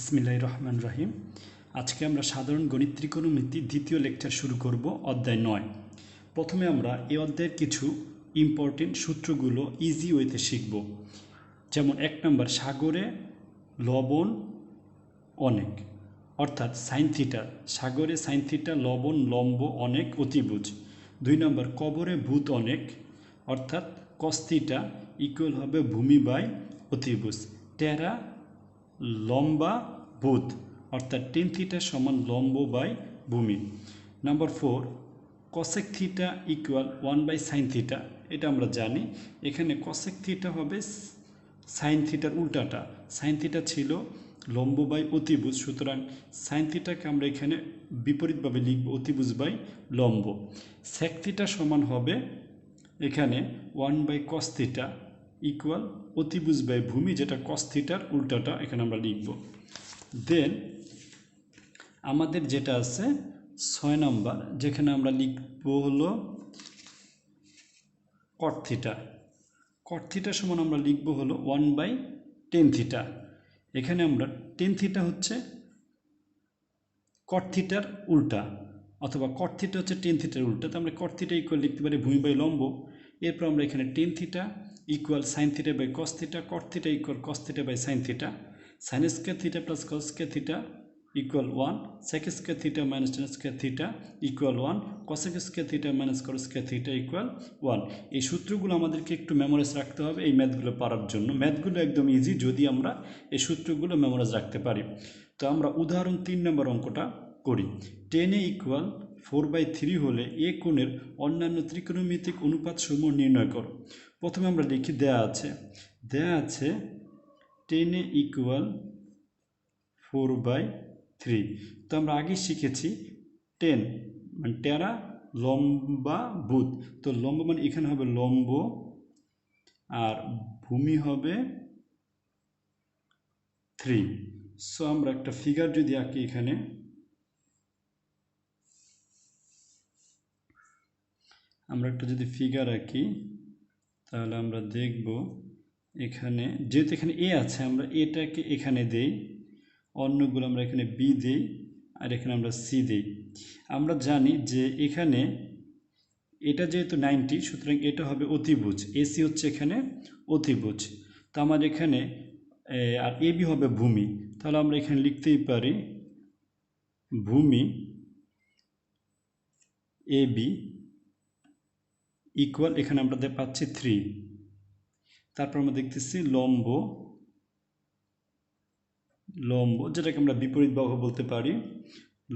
বিসমিল্লাহির রহমানির রহিম। আজকে আমরা সাধারণ গণিত ত্রিকোণমিতি দ্বিতীয় লেকচার শুরু করব, অধ্যায় 9। প্রথমে আমরা এই অধ্যায়ের কিছু ইম্পর্টেন্ট সূত্রগুলো ইজি ওয়েতে শিখব। যেমন 1 নম্বর, সাগরে লবণ অনেক, অর্থাৎ সাইন থিটা। সাগরে সাইন থিটা, লবণ লম্ব অনেক অতিভুজ। 2 নম্বর, কবরে ভূত অনেক, অর্থাৎ কস থিটা ইকুয়াল হবে ভূমি বাই অতিভুজ। টেরা লম্বা ভূত, অর্থাৎ টেন থিটা সমান লম্ব বাই ভূমি। Number 4, cosec theta equal 1 by sine theta. এটা আমরা জানি, এখানে কসেক থিটা হবে সাইন থিটার উল্টাটা। সাইন থিটা ছিল লম্ব বাই অতিভুজ, সুতরাং সাইন থিটাকে আমরা এখানে বিপরীতভাবে লিখব, অতিভুজ বাই লম্ব। সেক থিটা সমান হবে এখানে 1 বাই কস থিটা ইকুয়াল অতিভুজ বাই ভূমি, যেটা কস থিটার উল্টাটা এখানে আমরা লিখব। দেন আমাদের যেটা আছে 6 নম্বর, যেখানে আমরা লিখব হলো কট থিটা। কট থিটা সমান আমরা লিখব হলো 1 বাই টেন থিটা। এখানে আমরা টেন থিটা হচ্ছে কট থিটার উল্টা, অথবা কট থিটা হচ্ছে টেন থিটার উল্টা। তো আমরা কট থিটা ইকুয়াল লিখতে পারি ভূমি বাই লম্ব। এরপর আমরা এখানে tan theta equal sine theta by cos theta, cot theta equal cos theta by sine theta, sine square theta plus cos square theta equal 1, sec square theta minus tan square theta equal 1, cosec square theta minus cot square theta equal 1। এই সূত্রগুলো আমাদেরকে একটু memorise রাখতে হবে এই ম্যাথগুলো পারার জন্য। ম্যাথগুলো একদম ইজি যদি আমরা এই সূত্রগুলো মেমোরাইজ রাখতে পারি। তো আমরা উদাহরণ 3 নম্বর অঙ্কটা করি। 10 ইকুয়াল 4/3 হলে এ কোণের অন্যান্য ত্রিকোণমিতিক অনুপাত সমূহ নির্ণয় করো। প্রথমে আমরা লিখি, দেয়া আছে 10 ইকুয়াল 4/3। তো আমরা আগে শিখেছি 10 মানে টেরা লম্বা ভূত। তো লম্ব মানে এখানে হবে লম্ব, আর ভূমি হবে 3। সো আমরা একটা ফিগার যদি আঁকি, এখানে আমরা একটা যদি ফিগার আঁকি তাহলে আমরা দেখব এখানে যেহেতু এখানে এ আছে, আমরা এটাকে এখানে দেই, অন্যগুলো আমরা এখানে বি দেই, আর এখানে আমরা সি দেই। আমরা জানি যে এখানে এটা যেহেতু 90, সুতরাং এটা হবে অতিভুজ, এসি হচ্ছে এখানে অতিভুজ। তো আমার এখানে আর এ বি হবে ভূমি। তাহলে আমরা এখানে লিখতেই পারি ভূমি এ বি ইকুয়াল, এখানে আমরা পাচ্ছি 3। তারপর আমরা দেখতেছি লম্ব যেটাকে আমরা বিপরীত বাহু বলতে পারি,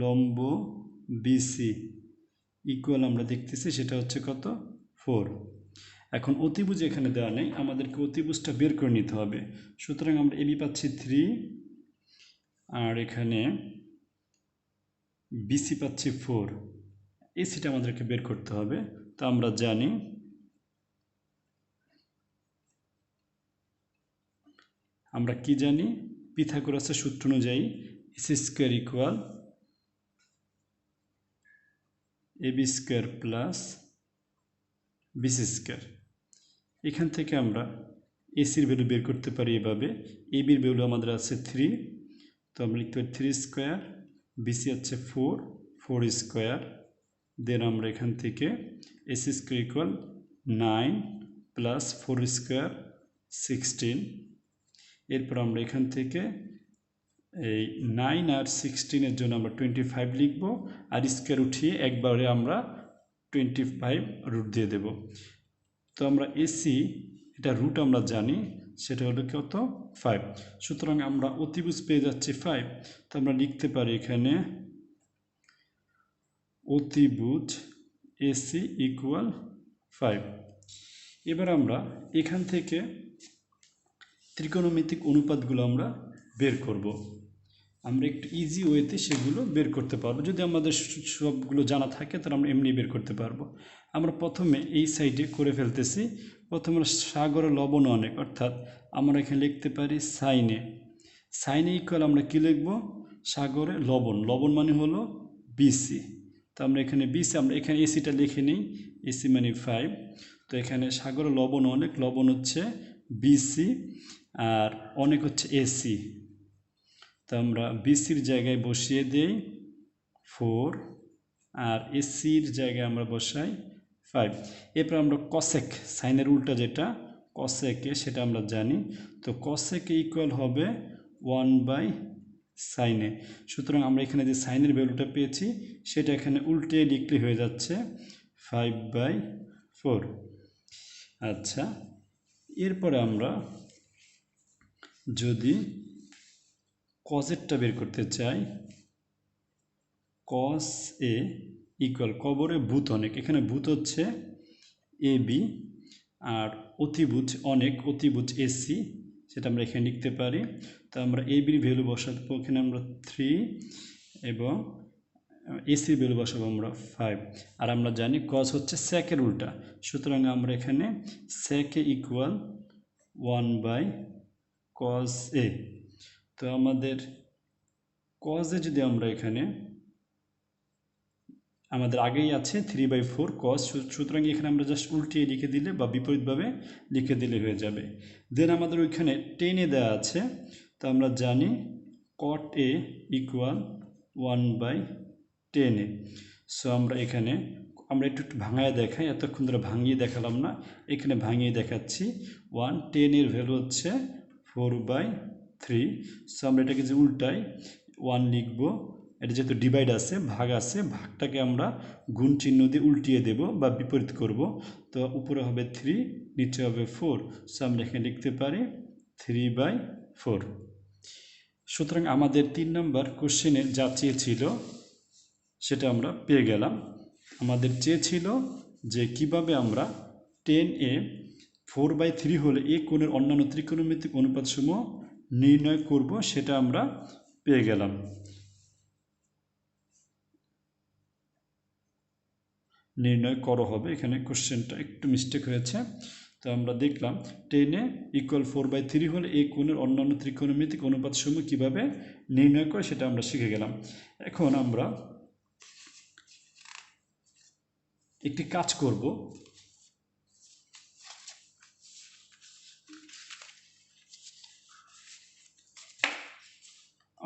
লম্ব বিসি ইকুয়াল আমরা দেখতেছি সেটা হচ্ছে কত, 4। এখন অতিভুজ এখানে দেওয়া নেই, আমাদেরকে অতিভুজটা বের করে নিতে হবে। সুতরাং আমরা এবি পাচ্ছি 3, আর এখানে বিসি পাচ্ছি 4। এসিটা আমাদেরকে বের করতে হবে। তো আমরা জানি পিথাগোরাসের সূত্র অনুযায়ী AC square equal AB square plus BC square. এখান থেকে আমরা এসির ভ্যালু বের করতে পারি এভাবে, এবির ভ্যালু আমাদের আছে 3, তো আমরা লিখতে পারি 3 স্কোয়ার, বিসি আছে 4 স্কোয়ার। দেন আমরা এখান থেকে AC square equal 9 plus 4 square 16। এরপর আমরা এখান থেকে এই 9 আর 16-এর জন্য আমরা 25 লিখব, আর স্কোয়ার উঠিয়ে একবারে আমরা 25 রুট দিয়ে দেব। তো আমরা এসি এটা রুট আমরা জানি, সেটা হলো কত, 5। সুতরাং আমরা অতিভুজ পেয়ে যাচ্ছি 5। তো আমরা লিখতে পারি এখানে অতিভুজ এসি ইকুয়াল 5। এবার আমরা এখান থেকে ত্রিকোণমিতিক অনুপাতগুলো আমরা বের করব। আমরা একটু ইজি ওয়েতে সেগুলো বের করতে পারবো। যদি আমাদের সবগুলো জানা থাকে তাহলে আমরা এমনি বের করতে পারবো। আমরা প্রথমে এই সাইডে করে ফেলতেছি। প্রথমে সাগরে লবণ অনেক, অর্থাৎ আমরা এখানে লিখতে পারি সাইনে ইকুয়াল আমরা কী লিখব, সাগরে লবণ মানে হলো বিসি। তো আমরা এখানে বিসি, আমরা এখানে এসিটা লিখে নিই, এসি মানে 5। তো এখানে সাগরে লবণ অনেক, লবণ হচ্ছে বিসি, আর অনেক হচ্ছে এসি। তো আমরা বিসির জায়গায় বসিয়ে দেই 4 আর এসির জায়গায় আমরা বসাই 5। এরপর আমরা কসেক সাইনের উল্টা যেটা কসেকে সেটা আমরা জানি। তো কসেকে ইকুয়াল হবে 1/সাইনে। সুতরাং আমরা এখানে যে সাইনের ভ্যালুটা পেয়েছি সেটা এখানে উল্টে লিখলে হয়ে যাচ্ছে 5/4। আচ্ছা, এরপরে আমরা যদি কজেরটা বের করতে চাই, কস এ ইকুয়াল কবরে ভূত অনেক, এখানে ভূত হচ্ছে এ বি আর অতিভুজ অনেক অতিভুজ এসি, সেটা আমরা এখানে লিখতে পারি। তো আমরা এ বির ভ্যালু বসাবো এখানে আমরা 3 এবং এসির ভ্যালু বসাবো আমরা 5। আর আমরা জানি কস হচ্ছে সেকের উল্টা, সুতরাং আমরা এখানে সেকে ইকুয়াল 1/cos এ। তো আমাদের cos এ যদি আমরা এখানে আমাদের আগেই আছে 3/4 cos, সুতরাং এখানে আমরা জাস্ট উল্টিয়ে লিখে দিলে বা বিপরীতভাবে লিখে দিলে হয়ে যাবে। দেন আমাদের ওইখানে 10 এ দেওয়া আছে, তো আমরা জানি cot a equal 1/10 A. So আমরা এখানে আমরা একটু ভাঙায় দেখাই, এতক্ষণ ধরে ভাঙিয়ে দেখালাম না, এখানে ভাঙিয়ে দেখাচ্ছি। 10 এর ভ্যালু হচ্ছে 4/3। সো আমরা এটাকে যে উল্টাই 1 লিখব, এটা যেহেতু ডিভাইড আছে ভাগ আছে, ভাগটাকে আমরা গুণ চিহ্ন দিয়ে উল্টিয়ে দেব বা বিপরীত করব। তো উপরে হবে 3, নিচে হবে 4। সো আমরা এখানে লিখতে পারি 3/4। সুতরাং আমাদের 3 নম্বর কোশ্চেনে যা চেয়েছিল সেটা আমরা পেয়ে গেলাম। আমাদের চেয়েছিল যে কিভাবে আমরা 10 4/3 হলে এই কোণের অন্যান্য ত্রিকোণমিতিক অনুপাতসমূহ নির্ণয় করব, সেটা আমরা পেয়ে গেলাম। নির্ণয় করো হবে, এখানে কোশ্চেনটা একটু মিস্টেক হয়েছে। তো আমরা দেখলাম 10 ইকুয়াল 4/3 হলে এই কোণের অন্যান্য ত্রিকোণমিতিক অনুপাতসমূহ কীভাবে নির্ণয় করে সেটা আমরা শিখে গেলাম। এখন আমরা একটি কাজ করব।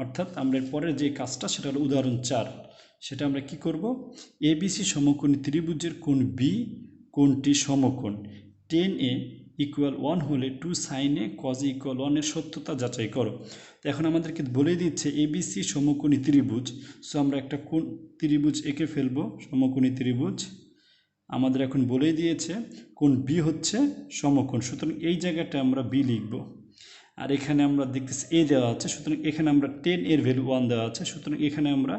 অর্থাৎ আমরা পরের যে কাজটা সেটা হলো উদাহরণ 4। সেটা আমরা কি করব, এবিসি সমকোণী ত্রিভুজের কোণ বি কোণটি সমকোণ 10 ইকুয়াল 1 হলে 2 sin a cos a equal 1 এর সত্যতা যাচাই করো। তো এখন আমাদেরকে বলে দিচ্ছে এবিসি সমকোণী ত্রিভুজ। সো আমরা একটা কোণ ত্রিভুজ এঁকে ফেলবো, সমকোণী ত্রিভুজ। আমাদের এখন বলে দিয়েছে কোণ বি হচ্ছে সমকোণ, সুতরাং এই জায়গাটা আমরা বি লিখব। আর এখানে আমরা দেখতেছি এ দেওয়া আছে, সুতরাং এখানে আমরা 10 এর ভ্যালু 1 দেওয়া আছে, সুতরাং এখানে আমরা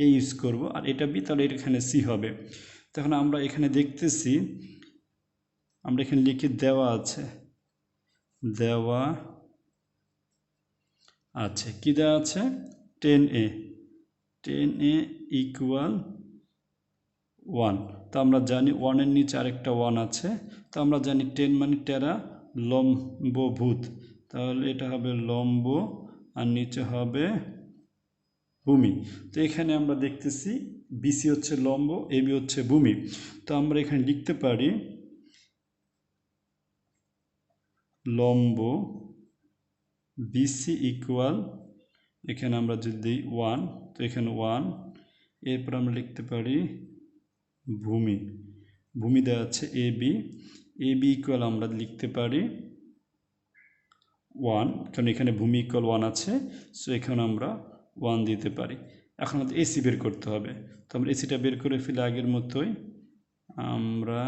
এ ইউজ করব। আর এটা বি, তাহলে এখানে সি হবে। তখন আমরা এখানে দেখতেছি আমরা এখানে লিখে দেওয়া আছে, দেওয়া আছে কি দেওয়া আছে 10 ইকুয়াল 1। তো আমরা জানি 1 এর নিচে আরেকটা 1 আছে। তো আমরা জানি 10 মানে টেরা লম্বভূত, তাহলে এটা হবে লম্ব আর নিচে হবে ভূমি। তো এখানে আমরা দেখতেছি বিসি হচ্ছে লম্ব, এবি হচ্ছে ভূমি। তো আমরা এখানে লিখতে পারি লম্ব বিসি ইকুয়াল, এখানে আমরা যদি দিই 1, তো এখানে 1। এরপর আমরা লিখতে পারি ভূমি, ভূমি দেওয়া আছে এবি, এবি ইকুয়াল আমরা লিখতে পারি 1, কারণ এখানে ভূমি ইকুয়াল 1 আছে। সো এখানে আমরা 1 দিতে পারি। এখন আমাদের এসি বের করতে হবে। তো আমরা এসিটা বের করে ফেলে আগের মতোই আমরা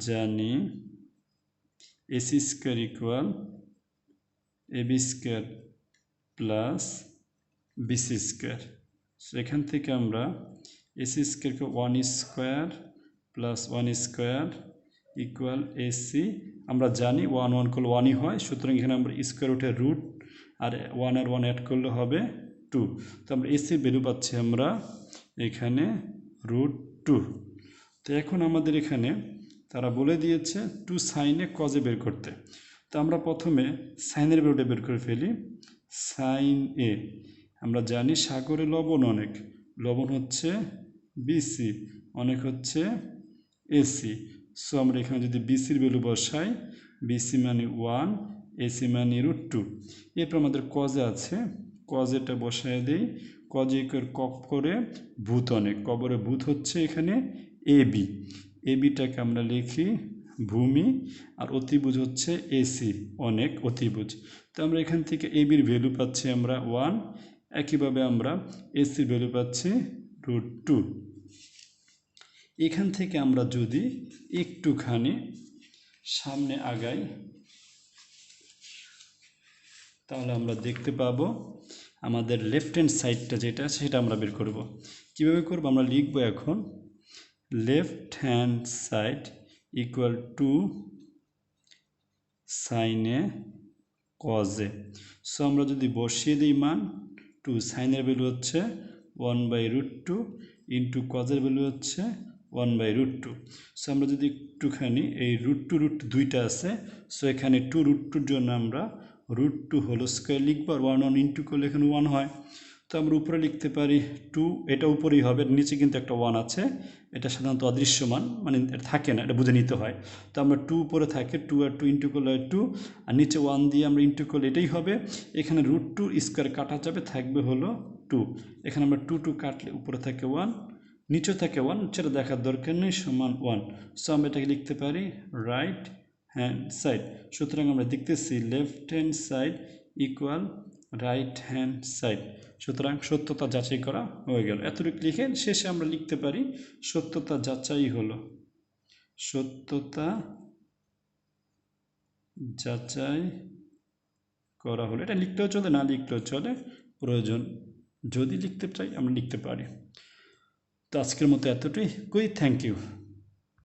জানি AC square equal AB square plus BC square. So এখান থেকে আমরা এসি স্কোয়ারকে 1 square plus 1 square equal AC. আমরা জানি 1 1 করলে 1ই হয়, সুতরাং এখানে আমরা স্কোয়ার উঠে রুট আর 1 আর 1 অ্যাড করলে হবে 2। তো আমরা এসির ভ্যালু পাচ্ছি আমরা এখানে √2। তো এখন আমাদের এখানে তারা বলে দিয়েছে 2 sin a cos a বের করতে। তো আমরা প্রথমে সাইনের ভ্যালুটা বের করে ফেলি। সাইন এ আমরা জানি সাগরে লবণ অনেক, লবণ হচ্ছে বিসি, অনেক হচ্ছে এসি। সো আমরা এখানে যদি বিসির ভ্যালু বসাই, বিসি মানে 1, এসি মানে √2। এরপর আমাদের কজে আছে, কজেটা বসায় দেই, কজে কপ করে ভূত অনেক, কবরে ভূত হচ্ছে এখানে এবি, এবিটাকে আমরা লিখি ভূমি, আর অতিভুজ হচ্ছে এসি অনেক অতিভুজ। তো আমরা এখান থেকে এবির ভ্যালু পাচ্ছি আমরা 1, একইভাবে আমরা এসির ভ্যালু পাচ্ছি √2। এখান থেকে আমরা যদি একটুখানি সামনে আগাই তাহলে আমরা দেখতে পাবো আমাদের লেফট হ্যান্ড সাইডটা যেটা আছে সেটা আমরা বের করব। কীভাবে করব, আমরা লিখব এখন left hand side equal to সাইনে কজে। সো আমরা যদি বসিয়ে দিই মান, টু সাইনের ভ্যালু হচ্ছে 1/√2 ইন্টু কজের ভ্যালু হচ্ছে 1/√2। সো আমরা যদি একটুখানি এই √2 দুইটা আছে, সো এখানে 2√2-র জন্য আমরা √2 হোল স্কোয়ার লিখবো, আর 1 ইন্টু করলে এখানে 1 হয়। তো আমরা উপরে লিখতে পারি 2, এটা উপরেই হবে, নিচে কিন্তু একটা 1 আছে, এটা সাধারণত অদৃশ্যমান, মানে এটা থাকে না, এটা বুঝে নিতে হয়। তো আমরা 2 উপরে থাকে, 2 আর 2 ইন্টু করলে 2, আর নিচে 1 দিয়ে আমরা ইন্টু করলে এটাই হবে। এখানে √2 স্কোয়ার কাটা যাবে, থাকবে হলো 2। এখানে আমরা 2 কাটলে উপরে থাকে 1, নিচে থাকে 1, সেটা দেখার দরকার নেই, সমান 1। সো আমরা এটাকে লিখতে পারি রাইট হ্যান্ড সাইড। সুতরাং আমরা দেখতেছি left hand side equal right hand side. সুতরাং সত্যতা যাচাই করা হয়ে গেল। এতটুকু লিখে শেষে আমরা লিখতে পারি সত্যতা যাচাই হলো, সত্যতা যাচাই করা হলো। এটা লিখতেও চলে, না লিখতেও চলে, প্রয়োজন যদি লিখতে চাই আমরা লিখতে পারি। তো আজকের মতো এতটুকুই, থ্যাংক ইউ।